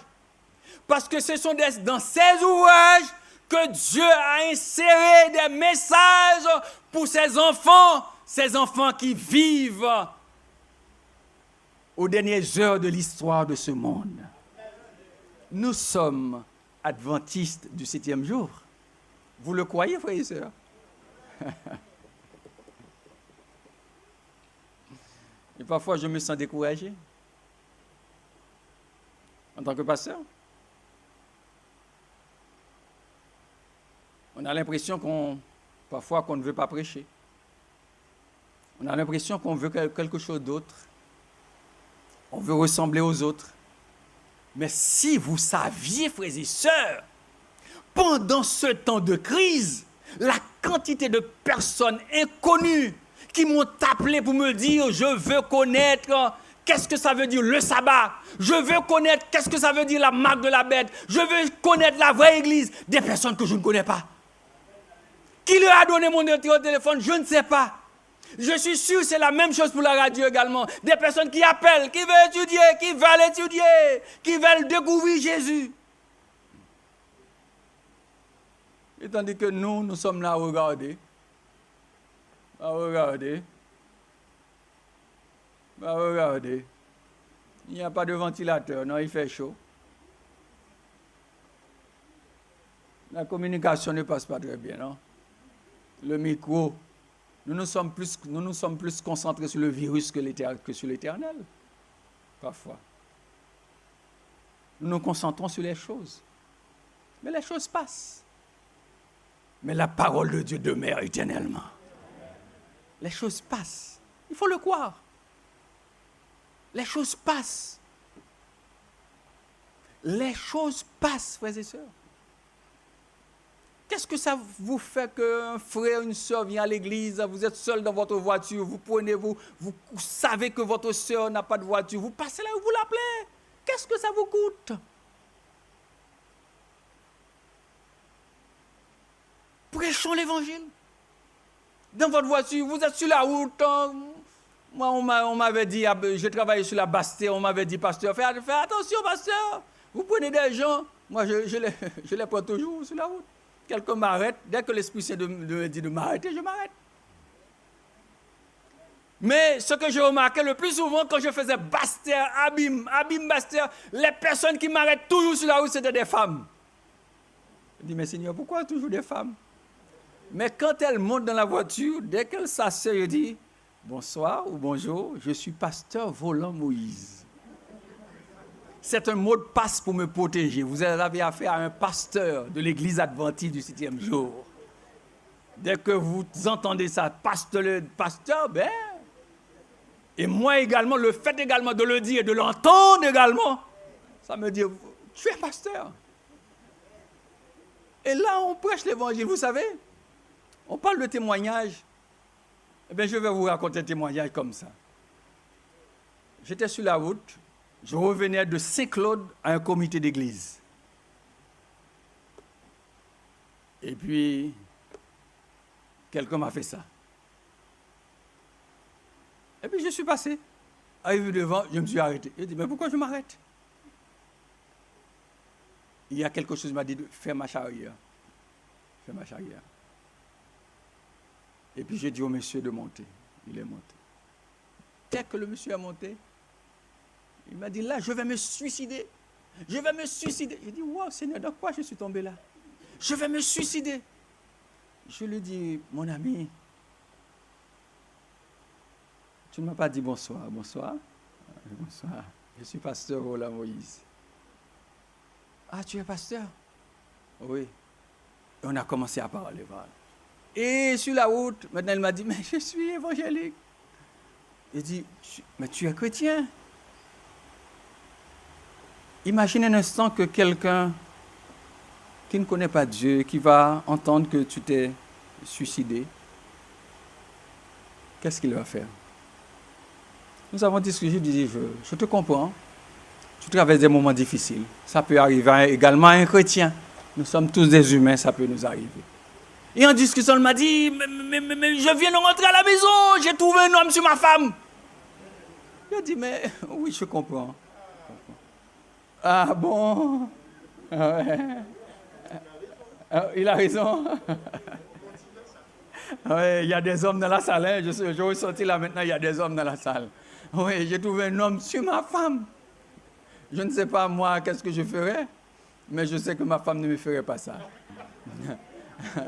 Parce que ce sont dans ces ouvrages que Dieu a inséré des messages pour ses enfants qui vivent aux dernières heures de l'histoire de ce monde. Nous sommes adventistes du 7e jour. Vous le croyez, frères et sœurs? Et parfois, je me sens découragé en tant que pasteur. On a l'impression parfois qu'on ne veut pas prêcher. On a l'impression qu'on veut quelque chose d'autre. On veut ressembler aux autres. Mais si vous saviez, frères et sœurs, pendant ce temps de crise, la quantité de personnes inconnues qui m'ont appelé pour me dire « Je veux connaître qu'est-ce que ça veut dire le sabbat. Je veux connaître qu'est-ce que ça veut dire la marque de la bête. Je veux connaître la vraie église. » Des personnes que je ne connais pas. Qui leur a donné mon numéro de téléphone, je ne sais pas. Je suis sûr que c'est la même chose pour la radio également. Des personnes qui appellent, qui veulent étudier, qui veulent découvrir Jésus. Et tandis que nous sommes là à regarder. Regardez. Il n'y a pas de ventilateur, non, il fait chaud. La communication ne passe pas très bien, non? Le micro, nous nous sommes plus concentrés sur le virus que sur l'Éternel, parfois. Nous nous concentrons sur les choses. Mais les choses passent. Mais la parole de Dieu demeure éternellement. Les choses passent. Il faut le croire. Les choses passent. Les choses passent, frères et sœurs. Qu'est-ce que ça vous fait qu'un frère, une sœur vient à l'église, vous êtes seul dans votre voiture, vous savez que votre sœur n'a pas de voiture, vous passez là et vous l'appelez. Qu'est-ce que ça vous coûte? Prêchons l'évangile. Dans votre voiture, vous êtes sur la route. Moi, on m'avait dit, je travaillais sur la Bastère, on m'avait dit, pasteur, fais attention, pasteur. Vous prenez des gens. Moi, je les prends toujours sur la route. Quelqu'un m'arrête. Dès que l'Esprit Saint me dit de m'arrêter, je m'arrête. Mais ce que j'ai remarqué le plus souvent, quand je faisais Bastère, Abîme, Bastère, les personnes qui m'arrêtent toujours sur la route, c'était des femmes. Je dis, mais Seigneur, pourquoi toujours des femmes? Mais quand elles montent dans la voiture, dès qu'elles s'asseyent, je dis, bonsoir ou bonjour, je suis pasteur Volant Moïse. C'est un mot de passe pour me protéger. Vous avez affaire à un pasteur de l'église adventiste du 7e jour. Dès que vous entendez ça, pasteur, ben, et moi également, le fait également de le dire et de l'entendre également, ça me dit, tu es pasteur. Et là, on prêche l'évangile, vous savez, on parle de témoignage. Eh bien, je vais vous raconter un témoignage comme ça. J'étais sur la route. Je revenais de Saint-Claude à un comité d'église. Et puis, quelqu'un m'a fait ça. Et puis, je suis passé. Arrivé devant, je me suis arrêté. Je dit, mais pourquoi je m'arrête? Il y a quelque chose qui m'a dit, fais marche arrière. Fais marche arrière. Et puis, j'ai dit au monsieur de monter. Il est monté. Dès que le monsieur est monté, il m'a dit, là, je vais me suicider. Je vais me suicider. J'ai dit, wow, Seigneur, dans quoi je suis tombé là? Je vais me suicider. Je lui dis, mon ami, tu ne m'as pas dit bonsoir. Bonsoir. Bonsoir. Je suis pasteur Volant Moïse. Ah, tu es pasteur? Oui. Et on a commencé à parler. Et sur la route, maintenant, il m'a dit, mais je suis évangélique. Il dit, mais tu es chrétien? Imagine un instant que quelqu'un qui ne connaît pas Dieu, qui va entendre que tu t'es suicidé, qu'est-ce qu'il va faire? Nous avons discuté, je dis, je te comprends, tu traverses des moments difficiles, ça peut arriver également à un chrétien, nous sommes tous des humains, ça peut nous arriver. Et en discussion, il m'a dit, mais je viens de rentrer à la maison, j'ai trouvé un homme sur ma femme. Il a dit, mais oui, je comprends. Ah bon? Ouais. Il a raison. Oui, il y a des hommes dans la salle. Hein. Je ressenti là maintenant, il y a des hommes dans la salle. Oui, j'ai trouvé un homme sur ma femme. Je ne sais pas moi qu'est-ce que je ferais, mais je sais que ma femme ne me ferait pas ça.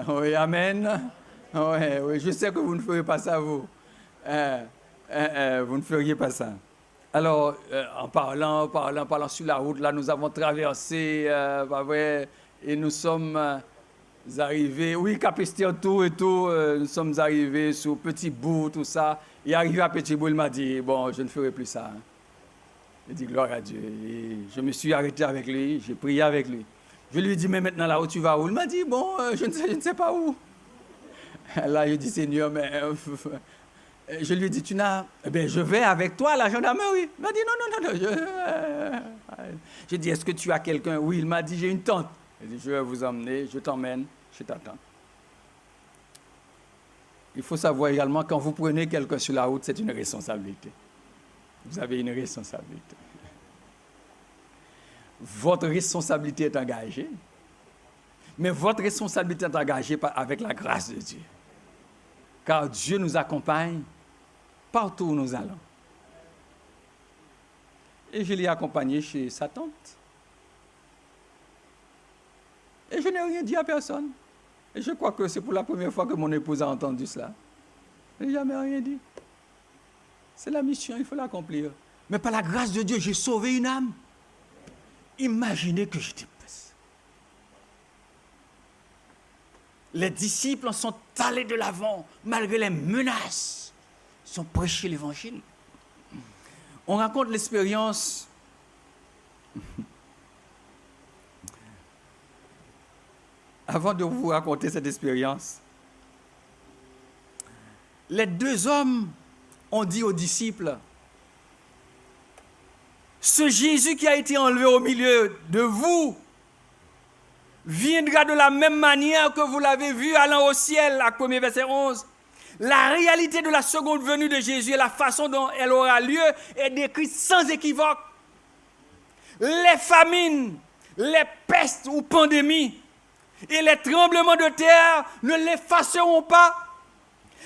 Oui, amen. Oui, je sais que vous ne ferez pas ça, vous. Vous ne feriez pas ça. Alors, en parlant sur la route, là, nous avons traversé, et nous sommes arrivés, oui, Capesterre, tout et tout, nous sommes arrivés sur Petit Bout, tout ça. Et arrivé à Petit Bout, il m'a dit, bon, je ne ferai plus ça. Hein. Il dit, gloire à Dieu. Et je me suis arrêté avec lui, j'ai prié avec lui. Je lui ai dit, mais maintenant, là où tu vas où? Il m'a dit, bon, je ne sais pas où. Là, je dis, Seigneur, mais... je lui ai dit, je vais avec toi à la gendarmerie. Il m'a dit, non. J'ai dit, est-ce que tu as quelqu'un? Oui, il m'a dit, j'ai une tante. Il dit, je vais vous emmener, je t'emmène, je t'attends. Il faut savoir également, quand vous prenez quelqu'un sur la route, c'est une responsabilité. Vous avez une responsabilité. Votre responsabilité est engagée, mais votre responsabilité est engagée avec la grâce de Dieu. Car Dieu nous accompagne partout où nous allons. Et je l'ai accompagné chez sa tante. Et je n'ai rien dit à personne. Et je crois que c'est pour la première fois que mon épouse a entendu cela. Je n'ai jamais rien dit. C'est la mission, il faut l'accomplir. Mais par la grâce de Dieu, j'ai sauvé une âme. Imaginez que j'étais presse. Les disciples sont allés de l'avant, malgré les menaces. Ils ont prêché l'évangile. On raconte l'expérience avant de vous raconter cette expérience. Les deux hommes ont dit aux disciples, ce Jésus qui a été enlevé au milieu de vous viendra de la même manière que vous l'avez vu allant au ciel, à 1er verset 11. La réalité de la seconde venue de Jésus et la façon dont elle aura lieu est décrite sans équivoque. Les famines, les pestes ou pandémies et les tremblements de terre ne l'effaceront pas.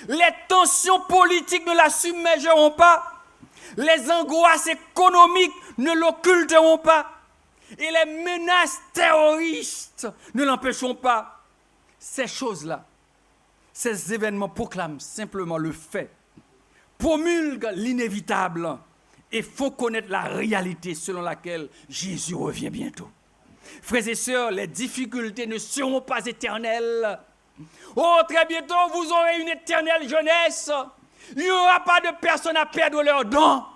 Les tensions politiques ne la submergeront pas. Les angoisses économiques ne l'occulteront pas. Et les menaces terroristes ne l'empêcheront pas. Ces choses-là, ces événements proclament simplement le fait, promulguent l'inévitable et font connaître la réalité selon laquelle Jésus revient bientôt. Frères et sœurs, les difficultés ne seront pas éternelles. Oh, très bientôt, vous aurez une éternelle jeunesse. Il n'y aura pas de personnes à perdre leurs dents.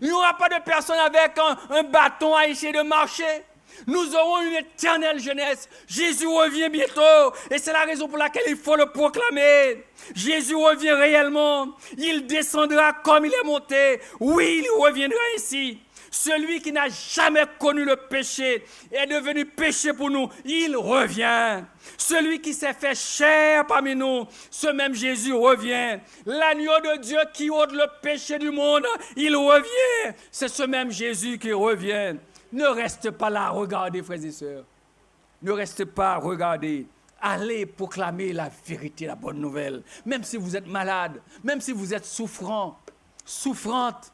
Il n'y aura pas de personnes avec un bâton à essayer de marcher. Nous aurons une éternelle jeunesse. Jésus revient bientôt. Et c'est la raison pour laquelle il faut le proclamer. Jésus revient réellement. Il descendra comme il est monté. Oui, il reviendra ici. Celui qui n'a jamais connu le péché est devenu péché pour nous. Il revient. Celui qui s'est fait chair parmi nous, ce même Jésus revient. L'agneau de Dieu qui ôte le péché du monde, il revient. C'est ce même Jésus qui revient. Ne reste pas là, regardez, frères et sœurs. Ne restez pas, regardez. Allez proclamer la vérité, la bonne nouvelle. Même si vous êtes malade, même si vous êtes souffrant, souffrante.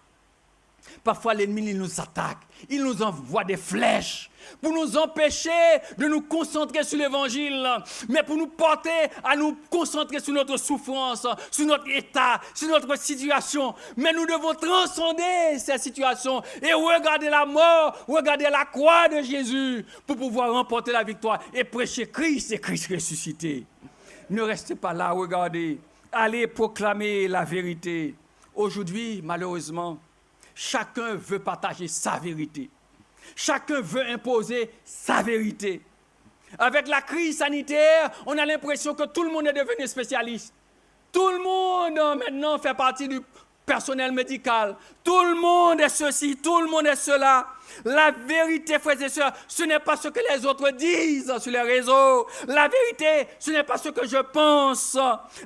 Parfois, l'ennemi il nous attaque. Il nous envoie des flèches pour nous empêcher de nous concentrer sur l'évangile, mais pour nous porter à nous concentrer sur notre souffrance, sur notre état, sur notre situation. Mais nous devons transcender cette situation et regarder la mort, regarder la croix de Jésus pour pouvoir remporter la victoire et prêcher Christ et Christ ressuscité. Ne restez pas là, regardez. Allez proclamer la vérité. Aujourd'hui, malheureusement, chacun veut partager sa vérité. Chacun veut imposer sa vérité. Avec la crise sanitaire, on a l'impression que tout le monde est devenu spécialiste. Tout le monde maintenant fait partie du personnel médical. Tout le monde est ceci, tout le monde est cela. La vérité, frères et sœurs, ce n'est pas ce que les autres disent sur les réseaux. La vérité, ce n'est pas ce que je pense.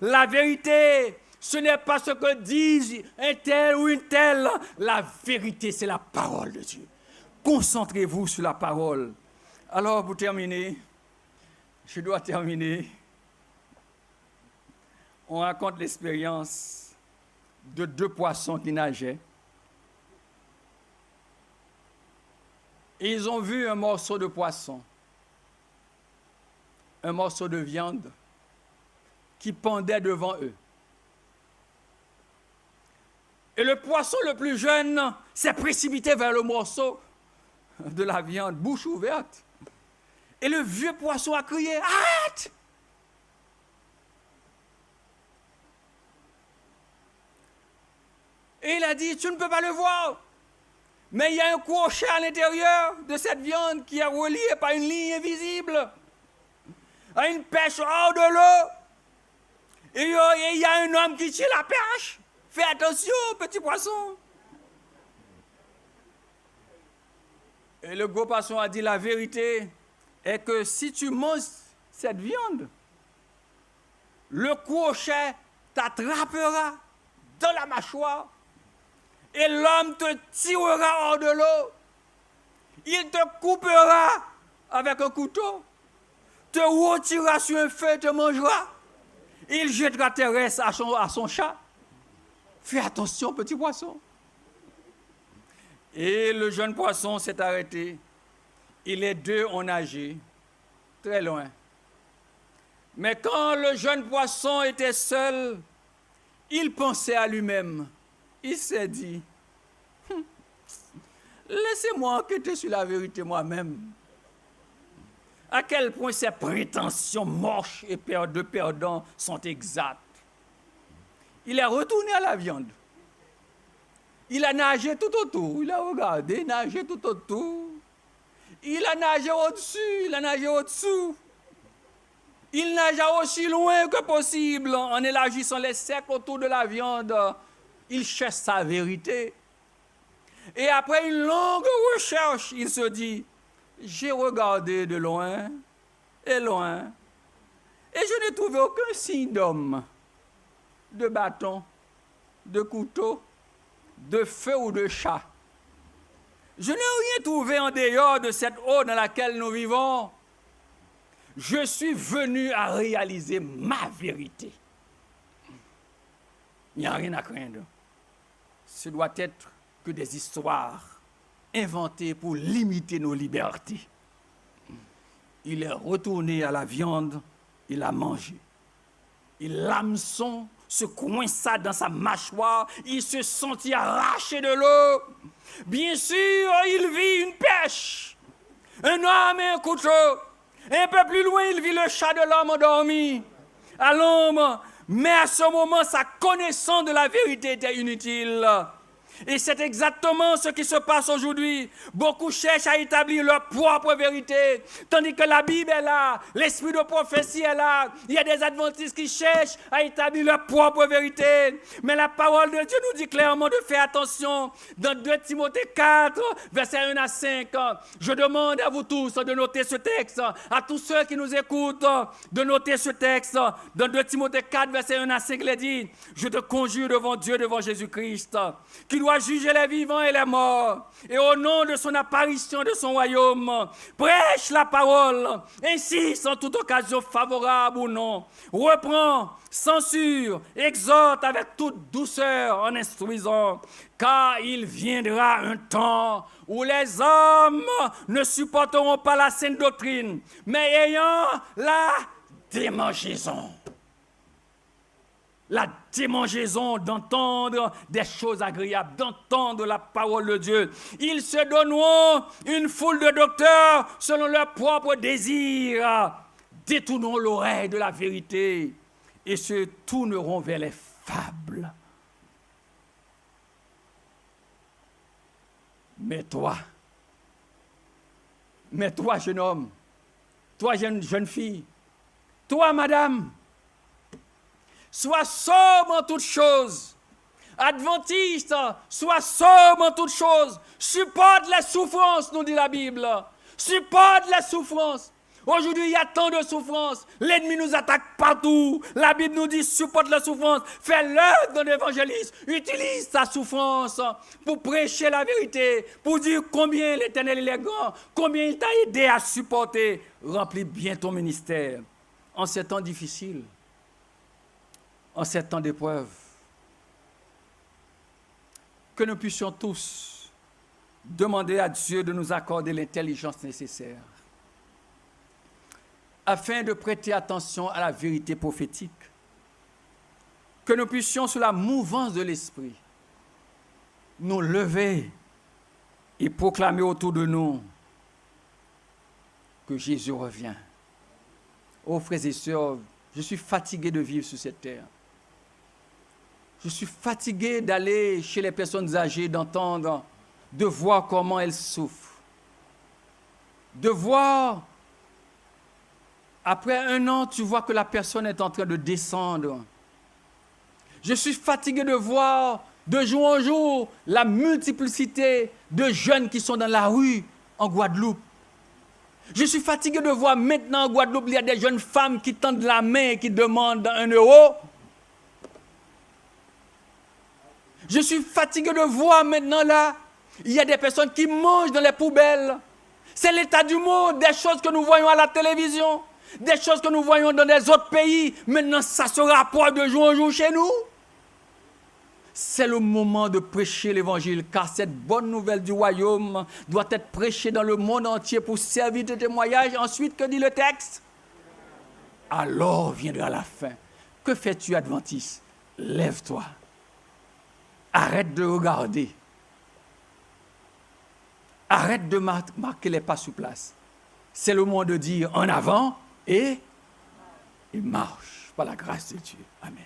La vérité, ce n'est pas ce que disent un tel ou une telle. La vérité, c'est la parole de Dieu. Concentrez-vous sur la parole. Alors, pour terminer, je dois terminer. On raconte l'expérience de deux poissons qui nageaient. Et ils ont vu un morceau de poisson, un morceau de viande qui pendait devant eux. Et le poisson le plus jeune s'est précipité vers le morceau de la viande, bouche ouverte. Et le vieux poisson a crié, « Arrête !» Et il a dit, « Tu ne peux pas le voir. Mais il y a un crochet à l'intérieur de cette viande qui est relié par une ligne invisible à une perche hors de l'eau. Et il y a un homme qui tire la perche. Fais attention, petit poisson. » Et le gros poisson a dit, la vérité est que si tu manges cette viande, le crochet t'attrapera dans la mâchoire et l'homme te tirera hors de l'eau. Il te coupera avec un couteau, te retirera sur un feu et te mangera. Il jettera tes restes à son chat. Fais attention, petit poisson. Et le jeune poisson s'est arrêté. Et les deux ont nagé très loin. Mais quand le jeune poisson était seul, il pensait à lui-même. Il s'est dit, laissez-moi enquêter sur la vérité moi-même. À quel point ces prétentions moches et de perdants sont exactes. Il est retourné à la viande. Il a nagé tout autour. Il a regardé, nagé tout autour. Il a nagé au-dessus, il a nagé au-dessous. Il nagea aussi loin que possible en élargissant les cercles autour de la viande. Il cherche sa vérité. Et après une longue recherche, il se dit, j'ai regardé de loin et loin, et je n'ai trouvé aucun signe d'homme, de bâton, de couteau, de feu ou de chat. Je n'ai rien trouvé en dehors de cette eau dans laquelle nous vivons. Je suis venu à réaliser ma vérité. Il n'y a rien à craindre. Ce doit être que des histoires inventées pour limiter nos libertés. Il est retourné à la viande, il a mangé. Et l'hameçon se coinça dans sa mâchoire, il se sentit arraché de l'eau. Bien sûr, il vit une pêche, un homme et un couteau. Un peu plus loin, il vit le chat de l'homme endormi à l'ombre. Mais à ce moment, sa connaissance de la vérité était inutile. Et c'est exactement ce qui se passe aujourd'hui. Beaucoup cherchent à établir leur propre vérité, tandis que la Bible est là, l'esprit de prophétie est là. Il y a des adventistes qui cherchent à établir leur propre vérité. Mais la parole de Dieu nous dit clairement de faire attention. Dans 2 Timothée 4, versets 1 à 5, je demande à vous tous de noter ce texte, à tous ceux qui nous écoutent, de noter ce texte. Dans 2 Timothée 4, versets 1 à 5, il est dit, je te conjure devant Dieu, devant Jésus-Christ, qui doit juger les vivants et les morts, et au nom de son apparition de son royaume, prêche la parole, insiste en toute occasion favorable ou non, reprend, censure, exhorte avec toute douceur en instruisant, car il viendra un temps où les hommes ne supporteront pas la saine doctrine, mais ayant la démangeaison. La démangeaison d'entendre des choses agréables, d'entendre la parole de Dieu. Ils se donneront une foule de docteurs selon leurs propres désirs. Détournons l'oreille de la vérité et se tourneront vers les fables. Mais toi, jeune homme, toi, jeune fille, toi, madame, sois sobre en toutes choses. Adventiste, sois sobre en toutes choses. Supporte la souffrance, nous dit la Bible. Supporte la souffrance. Aujourd'hui, il y a tant de souffrance. L'ennemi nous attaque partout. La Bible nous dit, supporte la souffrance. Fais l'œuvre d'un évangéliste. Utilise ta souffrance pour prêcher la vérité, pour dire combien l'Éternel est grand, combien il t'a aidé à supporter. Remplis bien ton ministère. En ces temps difficiles, en ces temps d'épreuve, que nous puissions tous demander à Dieu de nous accorder l'intelligence nécessaire afin de prêter attention à la vérité prophétique, que nous puissions, sous la mouvance de l'Esprit, nous lever et proclamer autour de nous que Jésus revient. Oh frères et sœurs, je suis fatigué de vivre sur cette terre. Je suis fatigué d'aller chez les personnes âgées, d'entendre, de voir comment elles souffrent. De voir, après 1 an, tu vois que la personne est en train de descendre. Je suis fatigué de voir, de jour en jour, la multiplicité de jeunes qui sont dans la rue en Guadeloupe. Je suis fatigué de voir maintenant en Guadeloupe, il y a des jeunes femmes qui tendent la main et qui demandent 1 euro. Je suis fatigué de voir maintenant là, il y a des personnes qui mangent dans les poubelles. C'est l'état du monde, des choses que nous voyons à la télévision, des choses que nous voyons dans des autres pays. Maintenant, ça se rapporte de jour en jour chez nous. C'est le moment de prêcher l'évangile, car cette bonne nouvelle du royaume doit être prêchée dans le monde entier pour servir de témoignage. Ensuite, que dit le texte? Alors viendra la fin. Que fais-tu, adventiste? Lève-toi. Arrête de regarder. Arrête de marquer les pas sur place. C'est le moment de dire en avant et marche par la grâce de Dieu. Amen.